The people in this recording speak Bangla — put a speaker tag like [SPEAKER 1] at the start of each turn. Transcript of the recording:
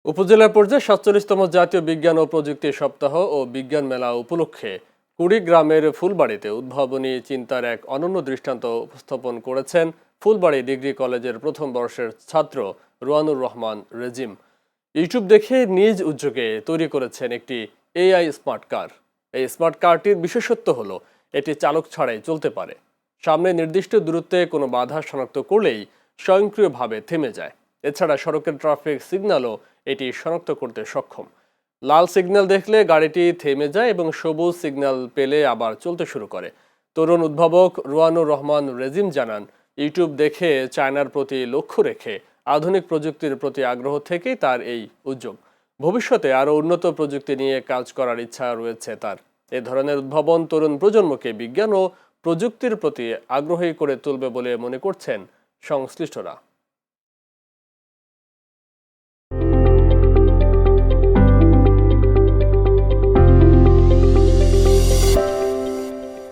[SPEAKER 1] উপজেলা পর্যায়ে ৪৭তম জাতীয় বিজ্ঞান ও প্রযুক্তি সপ্তাহ ও বিজ্ঞান মেলা উপলক্ষে কুড়িগ্রামের ফুলবাড়ীতে উদ্ভাবনী চিন্তার এক অনন্য দৃষ্টান্ত উপস্থাপন করেছেন ফুলবাড়ী ডিগ্রি কলেজের প্রথম বর্ষের ছাত্র রুয়ানুর রহমান রেজিম। ইউটিউব দেখে নিজ উদ্যোগে তৈরি করেছেন একটি এআই স্মার্ট কার। এই স্মার্ট কারটির বিশেষত্ব হলো এটি চালক ছাড়াই চলতে পারে। সামনে নির্দিষ্ট দূরত্বে কোনো বাধা শনাক্ত করলেই স্বয়ংক্রিয়ভাবে থেমে যায়। এছাড়া সড়কের ট্রাফিক সিগন্যালও এটি শনাক্ত করতে সক্ষম। লাল সিগন্যাল দেখলে গাড়িটি থেমে যায় এবং সবুজ সিগন্যাল পেলে আবার চলতে শুরু করে। তরুণ উদ্ভাবক রুয়ানুর রহমান রেজিম জানান, ইউটিউব দেখে চায়নার প্রতি লক্ষ্য রেখে আধুনিক প্রযুক্তির প্রতি আগ্রহ থেকেই তার এই উদ্যোগ। ভবিষ্যতে আরও উন্নত প্রযুক্তি নিয়ে কাজ করার ইচ্ছা রয়েছে তার। এ ধরনের উদ্ভাবন তরুণ প্রজন্মকে বিজ্ঞান ও প্রযুক্তির প্রতি আগ্রহী করে তুলবে বলে মনে করছেন সংশ্লিষ্টরা।